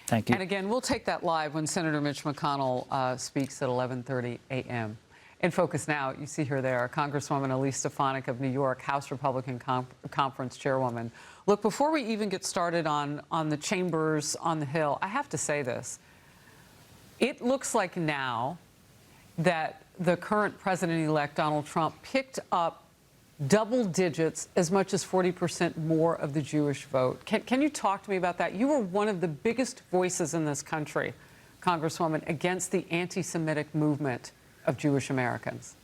Thank you. And again, we'll take that live when Senator Mitch McConnell speaks at 11:30 a.m. In focus now, you see her there, Congresswoman Elise of New York, House Republican Conference Chairwoman. Look, before we even get started on the chambers on the Hill, I have to say this. It looks like now that the current president-elect Donald Trump picked up double digits, as much as 40% more of the Jewish vote. Can you talk to me about that? You were one of the biggest voices in this country, Congresswoman, against the anti-Semitic movement of Jewish Americans.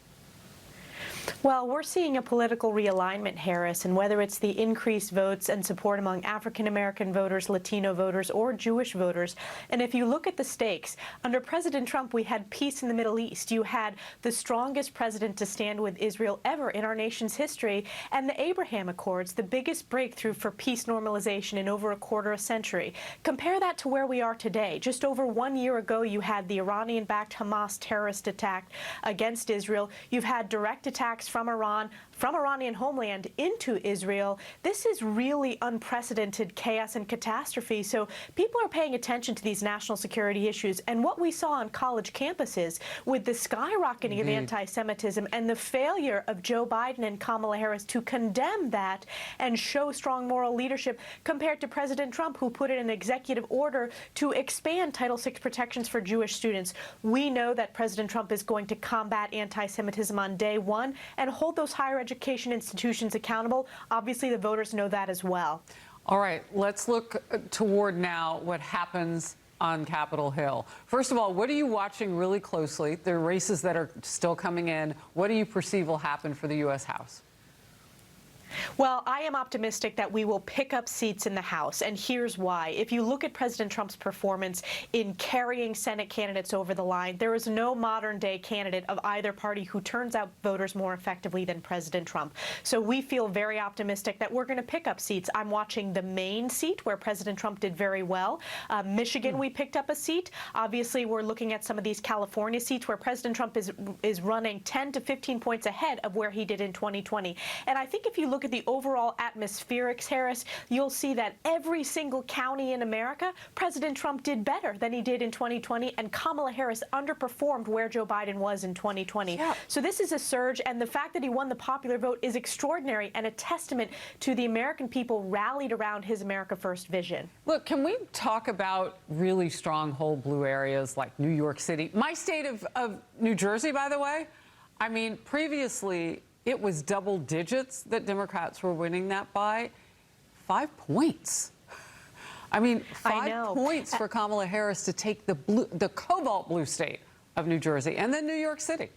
Well, we're seeing a political realignment, Harris, and whether it's the increased votes and support among African-American voters, Latino voters, or Jewish voters. And if you look at the stakes, under President Trump, we had peace in the Middle East. You had the strongest president to stand with Israel ever in our nation's history, and the Abraham Accords, the biggest breakthrough for peace normalization in over a quarter century. Compare that to where we are today. Just over 1 year ago, you had the Iranian-backed Hamas terrorist attack against Israel. You've had direct attacks from Iran, from Iranian homeland into Israel. This is really unprecedented chaos and catastrophe. So people are paying attention to these national security issues. And what we saw on college campuses with the skyrocketing of anti-Semitism and the failure of Joe Biden and Kamala Harris to condemn that and show strong moral leadership compared to President Trump, who put in an executive order to expand Title VI protections for Jewish students. We know that President Trump is going to combat anti-Semitism on day one and hold those higher education institutions accountable. Obviously, the voters know that as well. All right, let's look toward now what happens on Capitol Hill. First of all, what are you watching really closely? The races that are still coming in. What do you perceive will happen for the U.S. House? Well, I am optimistic that we will pick up seats in the House, and here's why. If you look at President Trump's performance in carrying Senate candidates over the line, there is no modern-day candidate of either party who turns out voters more effectively than President Trump. So we feel very optimistic that we're going to pick up seats. I'm watching the Maine seat, where President Trump did very well. Michigan, we picked up a seat. Obviously, we're looking at some of these California seats where President Trump is running 10 to 15 points ahead of where he did in 2020. And I think if you look at the overall atmospherics, Harris, you'll see that every single county in America, President Trump did better than he did in 2020, and Kamala Harris underperformed where Joe Biden was in 2020. Yeah. So this is a surge, and the fact that he won the popular vote is extraordinary and a testament to the American people rallied around his America First vision. Look, can we talk about really stronghold blue areas like New York City? My state of New Jersey, by the way, I mean, previously, it was double digits that Democrats were winning that by 5 points. I mean, 5 points for Kamala Harris to take the cobalt blue state of New Jersey and then New York City.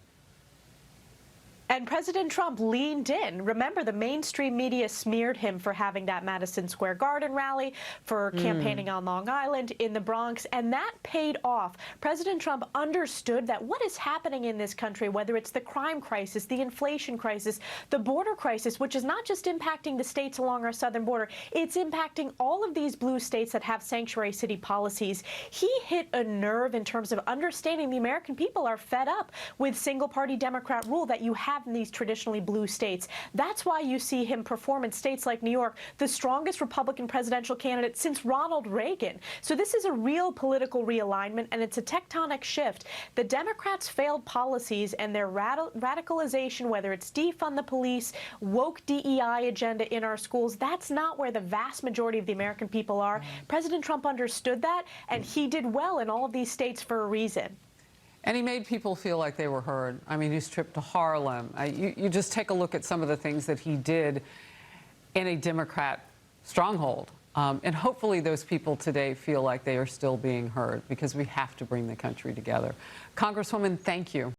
And President Trump leaned in. Remember, the mainstream media smeared him for having that Madison Square Garden rally, for campaigning on Long Island, in the Bronx, and that paid off. President Trump understood that what is happening in this country, whether it's the crime crisis, the inflation crisis, the border crisis, which is not just impacting the states along our southern border, it's impacting all of these blue states that have sanctuary city policies. He hit a nerve in terms of understanding the American people are fed up with single-party Democrat rule that you have in these traditionally blue states. That's why you see him perform in states like New York, the strongest Republican presidential candidate since Ronald Reagan. So this is a real political realignment, and it's a tectonic shift. The Democrats' failed policies and their radicalization, whether it's defund the police, woke DEI agenda in our schools, that's not where the vast majority of the American people are. President Trump understood that, and he did well in all of these states for a reason. And he made people feel like they were heard. I mean, his trip to Harlem. You just take a look at some of the things that he did in a Democrat stronghold. And hopefully those people today feel like they are still being heard, because we have to bring the country together. Congresswoman, thank you.